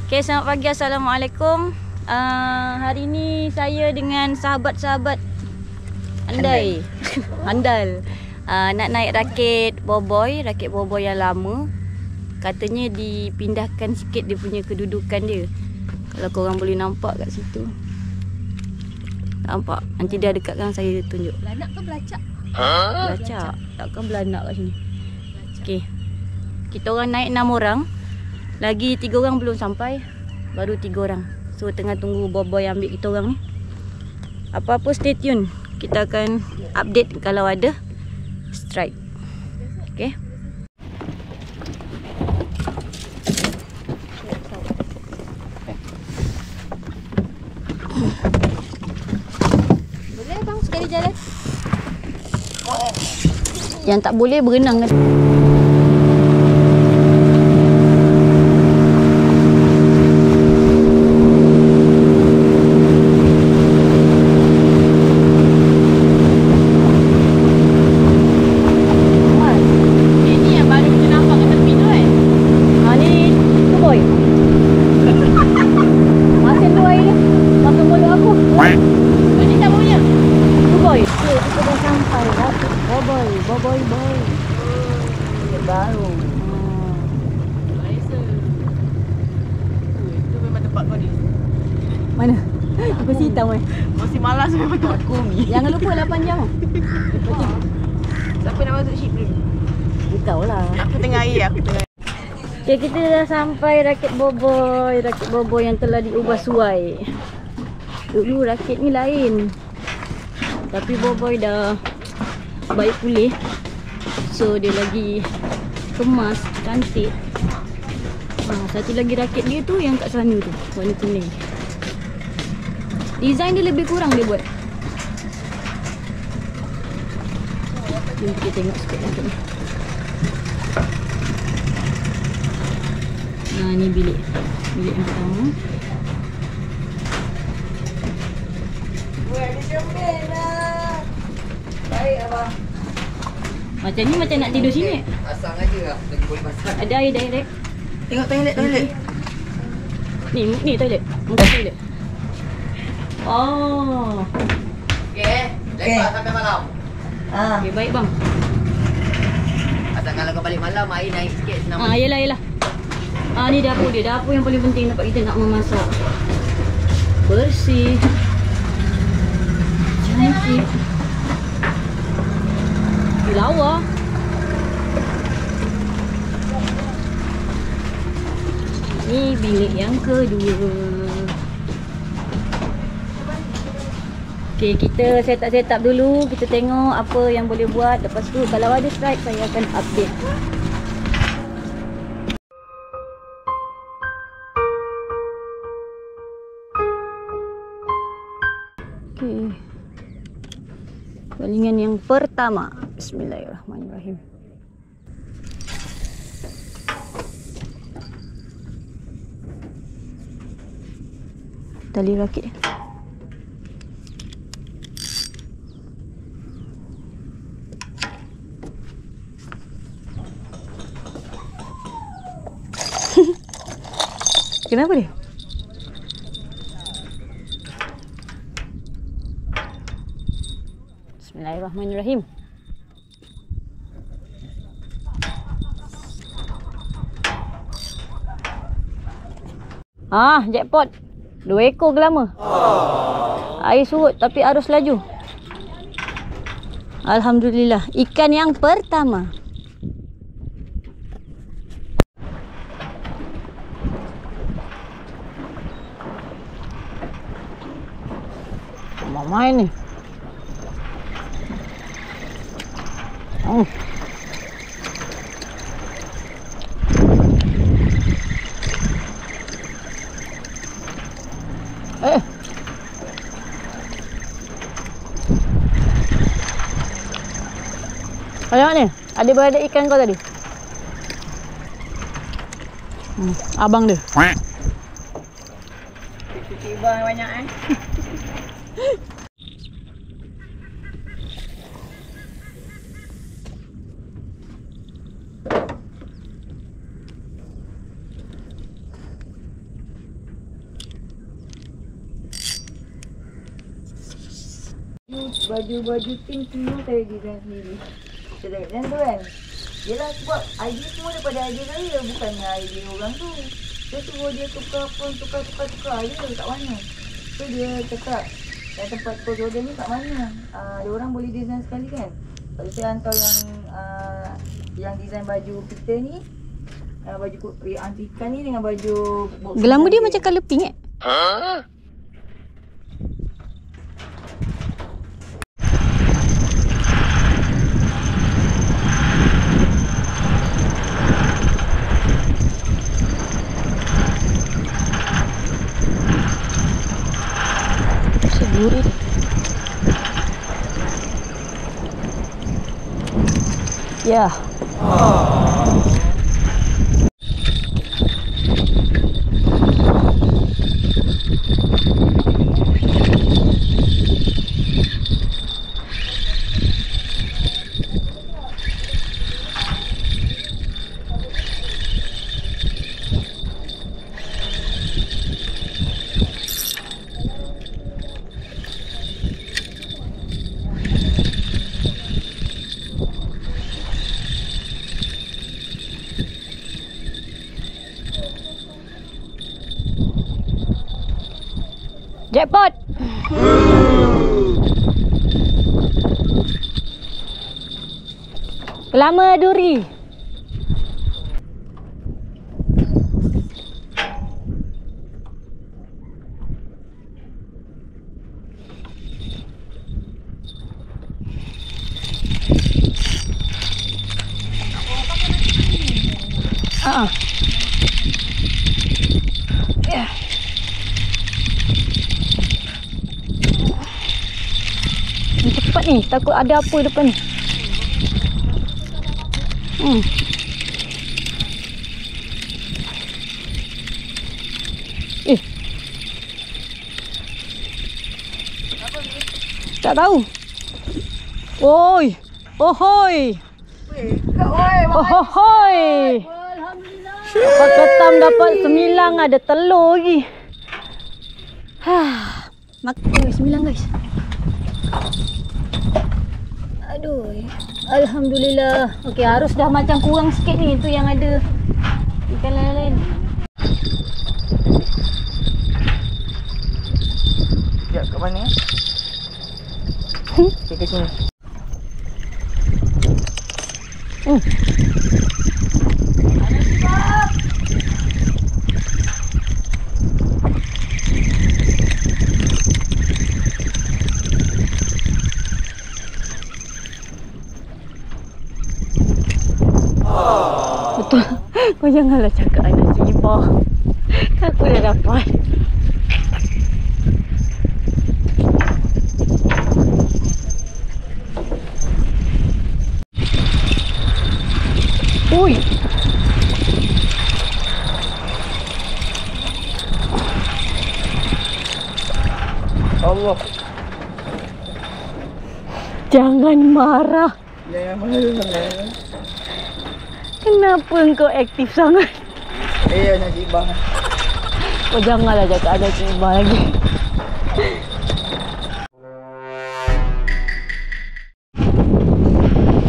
Okay, selamat pagi. Assalamualaikum. Hari ni saya dengan sahabat-sahabat andai handal nak naik rakit boboy yang lama. Katanya dipindahkan sikit dia punya kedudukan dia. Kalau korang boleh nampak kat situ. Nampak? Nanti dia dekatkan saya tunjuk. Belanak ke belacak? Belacak. Takkan belanak kat sini. Okey. Kita orang naik 6 orang. Lagi 3 orang belum sampai. Baru 3 orang. So tengah tunggu boboy ambil kita orang ni. Apa-apa stay tune. Kita akan update kalau ada strike. Okey. Boleh bang sekali jalan? Yang tak boleh berenang kan. Boboy. Baru. Malaysia. Itu memang tempat kau ni. Mana? Kursi hitam kan? Masih malas memang tempat kau ni. Jangan lupa 8 jam. Siapa nak masuk ship dulu? Kau lah. Aku tengah air, Okay, kita dah sampai rakit boboy yang telah diubah suai. Dulu rakit ni lain. Tapi boboy dah baik pulih. So dia lagi kemas, cantik. Satu lagi rakit dia tu yang kat sana tu, warna kuning. Design dia lebih kurang dia buat. Jom kita tengok sikit rakit ni. Ni bilik yang pertama. Baik abang. Macam ni macam nak tidur sini. Pasang aja lah, lagi boleh pasang. Ada air direct. Tengok toilet. Ni toilet. Muka toilet. Oh. Okey, lepas sampai malam. Okay, baik bang. Asal kalau kau balik malam, air naik sikit senang. Yelah. Ni dapur dia. Dapur yang paling penting dapat kita nak memasak. Bersih. Cantik. Lawa. Ni bilik yang kedua. Okay, kita set up dulu. Kita tengok apa yang boleh buat. Lepas tu kalau ada strike saya akan update. Okay. Balingan yang pertama. Bismillahirrahmanirrahim. Tali rakit. Kenapa dia? Bismillahirrahmanirrahim. Jackpot. 2 ekor gelama. Air surut tapi arus laju. Alhamdulillah. Ikan yang pertama. Mau main ni. Macam mana? Adik-beradik ikan kau tadi? Abang dia. Tiba-tiba banyak baju tim semua saya design sendiri. Kita tengok macam tu kan. Yelah sebab idea semua daripada idea saya, bukannya idea orang tu. Saya suruh dia tukar pun, tukar je kat mana. So dia cakap kat tempat pos order ni kat mana. Dia orang boleh design sekali kan. Lepas saya hantar yang design baju kita ni, baju antikan ni dengan baju Gelama dia macam colour pink Seguri. Ya. Jackpot. Gelama duri. Cepat ni, takut ada apa depan ni. Tak tahu. Oi. Ohoi. Ohoi. Dapat ketam, dapat 9, ada telur lagi. Makan 9 guys. Aduh. Alhamdulillah. Okey, harus dah macam kurang sikit ni, tu yang ada ikan lain-lain. Sekejap kat mana? Okey, ke sini. Betul. Kau janganlah cakap anak ciba. Aku dah dapat. Ui. Allah. Jangan marah. Jangan marah. Kenapa engkau aktif sangat? Nak cibah. Kau janganlah cakap ada ciba lagi.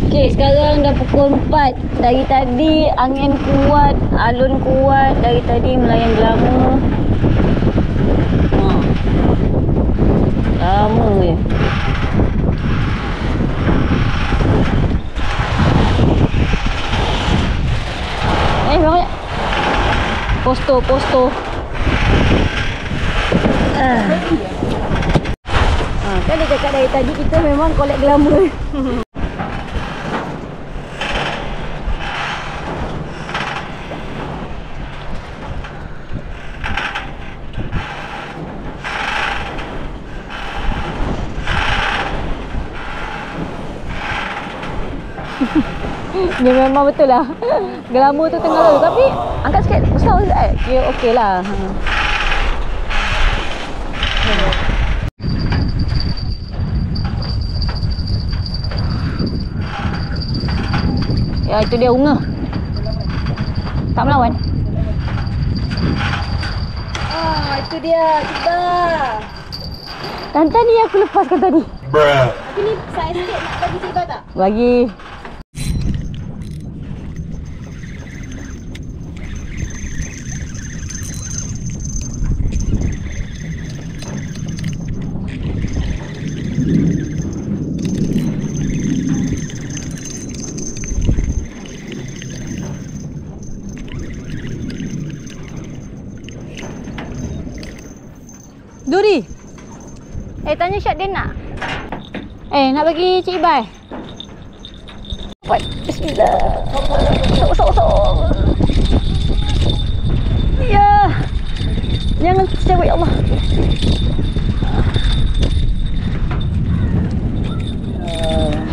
Okey, sekarang dah pukul 4. Dari tadi angin kuat, alun kuat. Dari tadi melayan gelama. Lama je. Banyak. Posto. Kan dia cakap dari tadi kita memang collect gelama. Dia memang betul lah. Gelama tu tengah lalu. Tapi angkat sikit besar sekejap. Kira okey lah. Ya, itu dia unga. Tak melawan. Itu dia. Kita. Tantan ni aku lepaskan tadi. Tapi ni saiz sikit nak bagi Cik Iban tak? Bagi. Duri. Tanya Syed dia nak. Nak bagi Cik Ibai. Bismillah. Sok. Ya. Jangan tercabut ya Allah.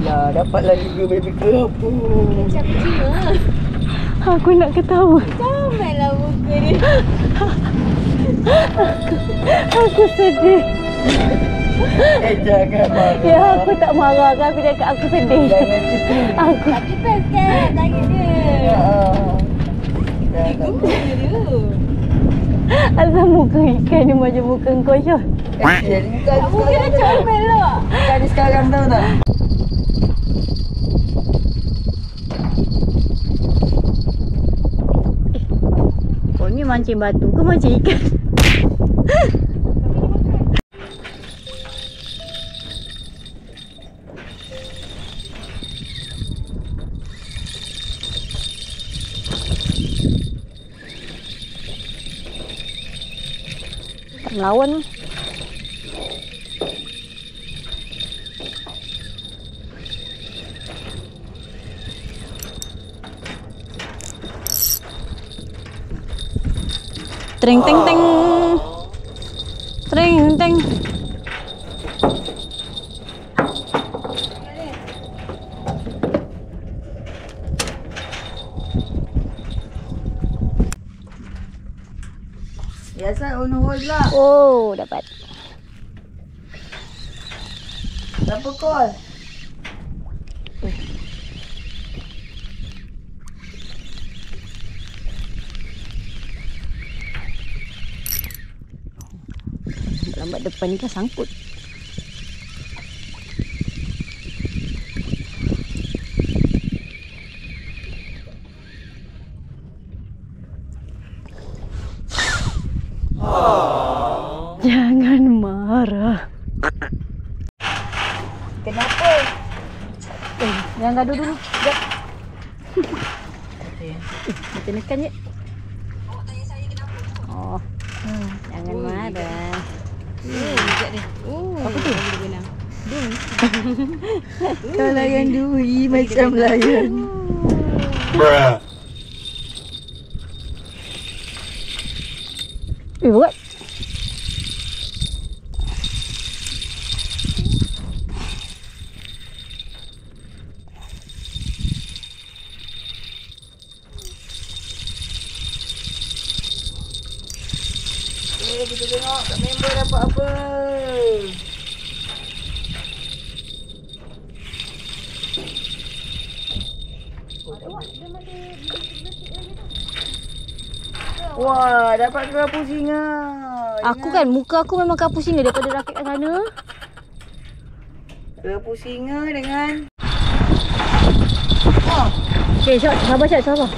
Ya, dapatlah juga baby kerapu. Macam kecil lah. Aku nak ketawa. Comellah muka dia. Aku sedih. Jangan marah. Ya, aku tak marah. Aku cakap aku sedih. Jangan sedih. Aku Tapi best kan tangan dia. Jangan. asal muka ikan ni macam muka kau Syah. Muka dia comel lah. Ikan ni sekarang tahu tak? Kau ni mancing batu ke mancing ikan? Tak melawan. Tring ting ting. Tring ting. Biasa on hold lah. Oh, dapat. Siapa call? Lambat depan ni kan sangkut. Jangan marah. Kenapa? Jangan gaduh dulu. Sekejap. Kita nekan je. Oh, jangan marah. Sekejap dia. Apa tu? Kau layan duri macam layan. Berat. Kita tengok kat member dapat apa. Wah, dapat kerapu singa. Aku kan, muka aku memang kerapu singa daripada rakit kat sana. Kerapu singa dengan Okay, Syed, sabar Syed, sabar.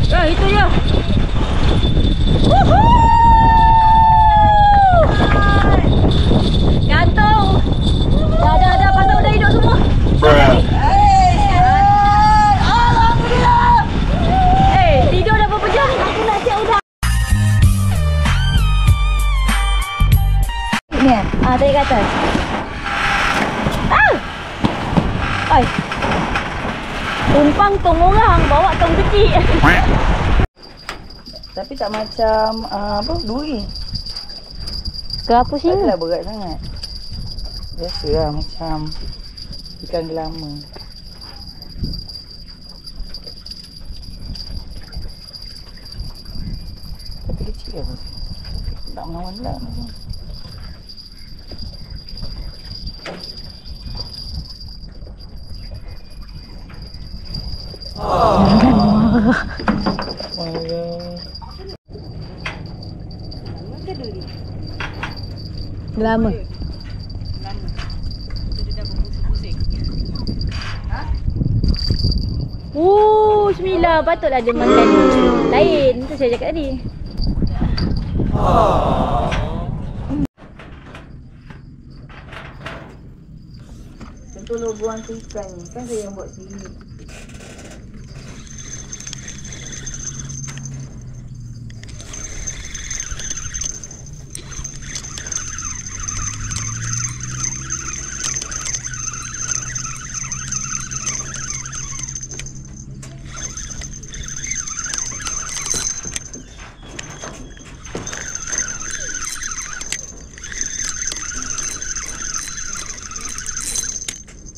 Ya, itu dia. Woohoo! Gantung. Dah, pasal udah hidup semua. Alhamdulillah. Tidur dah berapa jam? Aku nak siap udah. Ni tadi kat atas. Oi. Tumpang tong orang, bawa tong kecil. tapi tak macam apa duri. Kerapu singa. Taklah berat sangat. Biasalah macam ikan gelama. Tapi kecil apa? Tak melawan pula macam. Lama. Bismillah. Patutlah dia makan lain. Itu saya cakap tadi. Tentu lo buang tu ikan ni. Kan saya yang buat sendiri.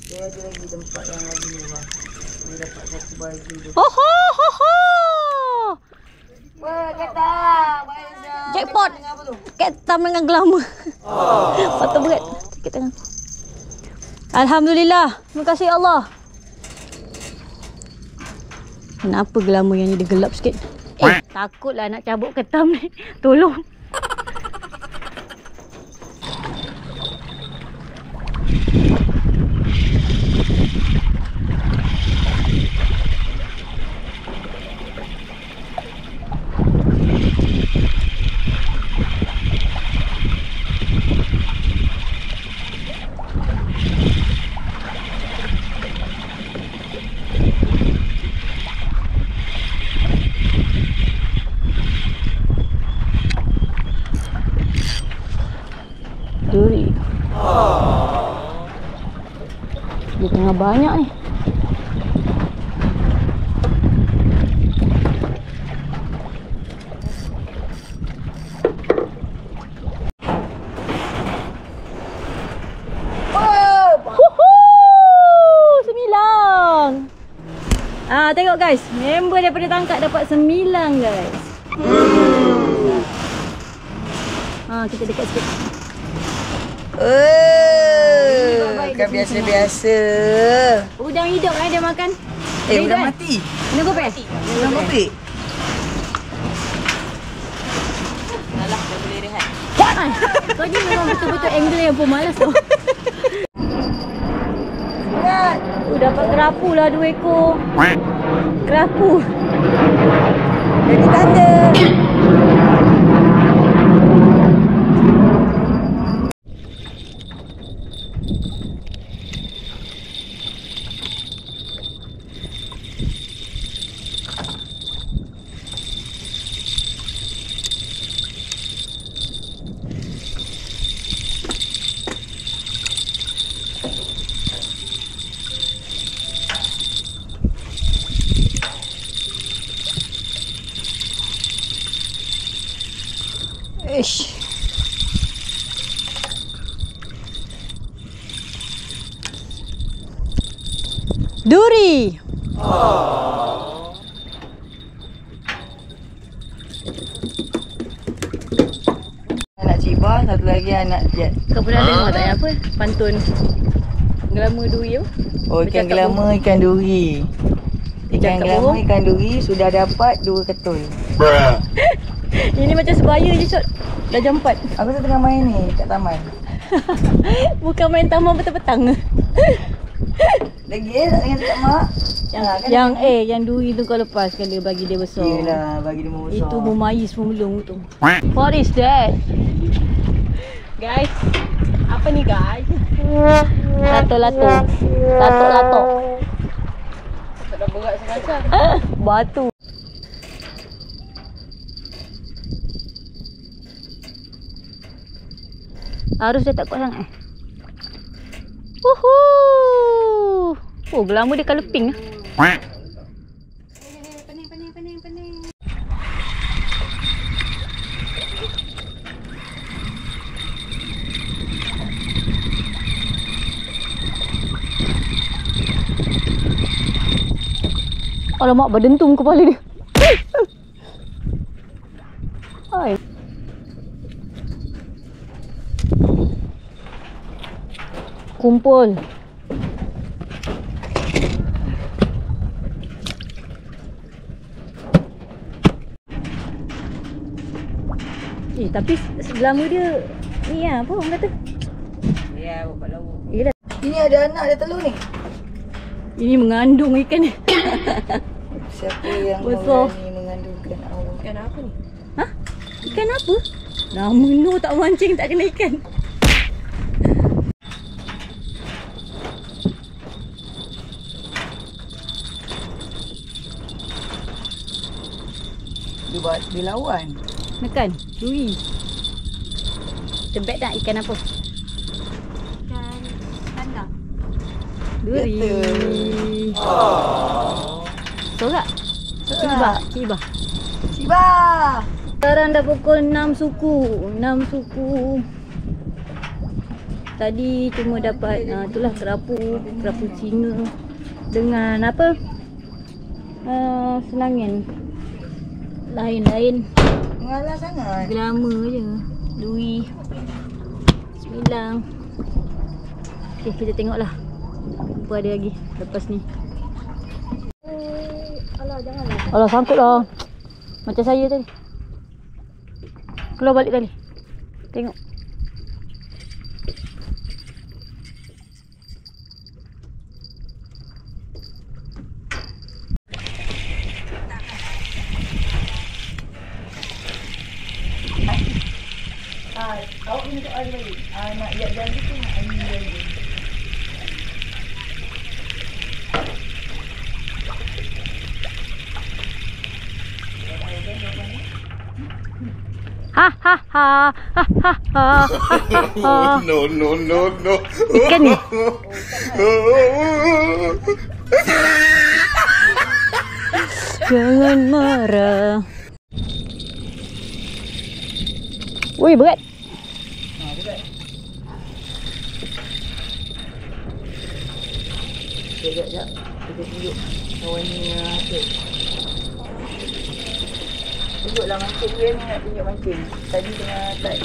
Dia ada lagi tempat yang lagi murah. Dia dapat satu baju tu. Ho ho ho ho. Wah, kata. Jackpot. Ketam dengan glamour. Patut berat. Sikit tangan. Alhamdulillah. Terima kasih Allah. Kenapa glamour yang ni dia gelap sikit? Takutlah nak cabut ketam ni. Tolong. Duri. Dia tengah banyak ni. Sembilan. Tengok guys, member daripada tangkap dapat 9 guys. Kita dekat sikit. Kan biasa-biasa. Udang hidup dia makan. Udang mati. Kena gopek? Udang kopek. Alah, dah boleh rehat. Kau ni memang betul-betul angle yang pemalas tau. Dapat kerapu lah 2 ekor. Kerapu. Jadi tanda. Ish. Duri. Anak Ciba, satu lagi anak Jet. Kau pernah dengar tak apa? Pantun glamour duri tu? Oh, ikan glamour, ikan duri. Ikan glamour, ikan duri sudah dapat 2 ketul. Ini macam sebaya je Syot. Dah jam 4. Aku tu tengah main ni kat taman. Bukan main taman petang-petang. Lagi tak dengan cakap mak? Yang duri tu kau lepas kena bagi dia besar. Yelah, bagi dia besar. Itu memayis pemulung tu. What is that? Guys, apa ni guys? Lato-lato. Lato-lato. Tak ada berat sengaja. Batu. Arus dia tak kuat sangat Woohoo! Oh, glamour dia colour pink. Pening. Alamak, berdentum kepala dia. Hai. Kumpul. Tapi glamour dia Ni lah, apa orang kata? Ya, buat lauk. Yelah. Ini ada anak, ada telur ni. Ini mengandung ikan ni. Siapa yang Besar. berani mengandungkan awak? Ikan apa ni? Hah? Ikan apa? Nama no tak mancing tak kena ikan. Dia lawan. Makan. Dui. Tebet tak ikan apa? Ikan kandang. Duri. Sorak. Ciba. Ciba. Sekarang dah pukul 6 suku. 6 suku. Tadi cuma dapat itulah kerapu Cina dengan apa? Senangin. Lain-lain. Mengalah sangat. Lama je. Dui. Sembilang. Okay, kita tengoklah. Apa ada lagi lepas ni. Alah, janganlah. Alah, sangkut lah. Macam saya tadi. Keluar balik tadi. Tengok. Awak minta air balik. Nak iat janji tu nak air balik. Ha ha ha ha ha ha ha. No. Ikan ni. Jangan marah. Woi, berat. Berat. Sekejap. Kita tunjuk kawan ni hasil. Tunjuklah mancing dia ni, nak tunjuk mancing. Tadi tengah try.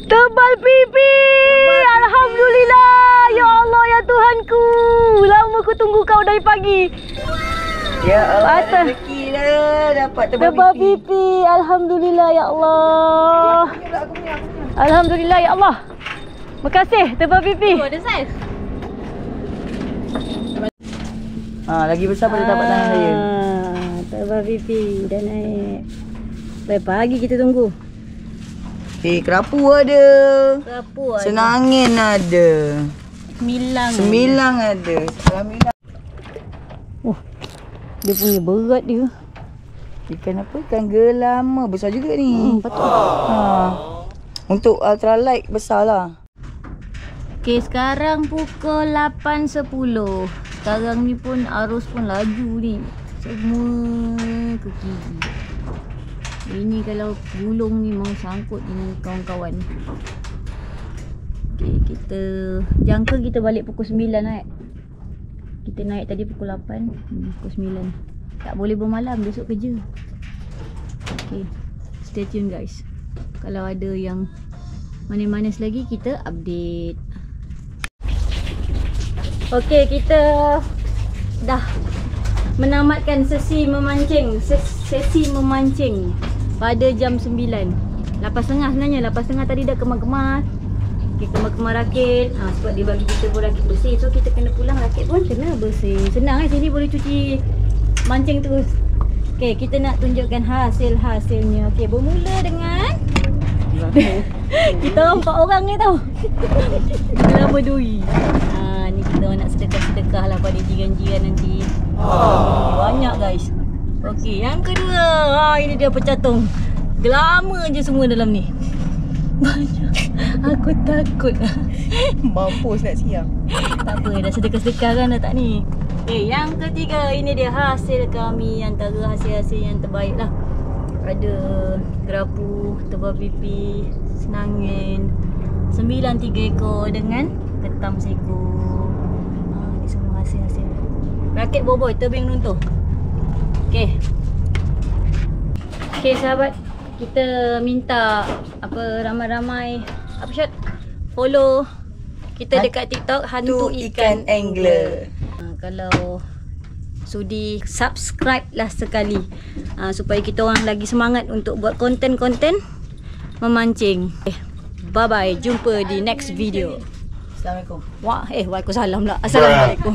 Tebal pipi. Alhamdulillah. Ya Allah, ya Tuhanku. Lama aku tunggu kau dari pagi. Ya Allah, Atas. rezeki dah dapat Tebal pipi. Alhamdulillah, ya Allah. Aku punya. Alhamdulillah, ya Allah. Makasih tebal pipi. Oh, ada saiz. Lagi besar pada tapak tangan saya. Tebal pipi dah naik. Sampai pagi kita tunggu. Kerapu ada. Kerapu ada. Senangin ada. Sembilang ada. Alhamdulillah. Oh, dia punya berat dia. Ikan apa? Ikan gelama. Besar juga ni. Patut. Untuk ultralight besar lah. Okay, sekarang pukul 8.10. Sekarang ni pun arus pun laju ni. Semua ke kiri. Ini kalau gulung ni mau sangkut dengan kawan-kawan. Okay, kita jangka kita balik pukul 9 naik. Kita naik tadi pukul 8, pukul 9. Tak boleh bermalam, besok kerja. Okay, stay tune guys. Kalau ada yang manis-manis lagi kita update. Okay, kita dah menamatkan sesi memancing. Sesi memancing pada jam 9. 8.30 sebenarnya. 8.30 tadi dah kemas-kemas. Okay, kemas-kemas rakit. Sebab dia bagi kita pun rakit bersih. So kita kena pulang rakit pun kena bersih. Senang sini boleh cuci mancing terus. Okay, kita nak tunjukkan hasil-hasilnya. Okay, bermula dengan kita orang 4 orang ni tau. Lama dui. Ni kita nak sedekah-sedekah lah pada jiran-jiran nanti. Banyak guys. Okey, yang kedua. Ini dia pecatung. Gelama je semua dalam ni. Banyak. Aku takut. Mampus nak siang. Tak apa, dah sedekah-sedekah kan dah tak ni. Yang ketiga. Ini dia hasil kami. Antara hasil-hasil yang terbaik lah. Ada kerapu, tebal pipi, senangin, 93 ekor dengan ketam seekor. Ni semua hasil-hasil. Rakit boboi, tebing runtuh. Okay sahabat, kita minta apa ramai-ramai apa shot follow Kita dekat TikTok Hantu Ikan Angler. Kalau sudi, subscribe lah sekali, supaya kita orang lagi semangat untuk buat konten-konten memancing. Bye bye, jumpa di next video. Assalamualaikum. Waalaikumsalam lah. Assalamualaikum.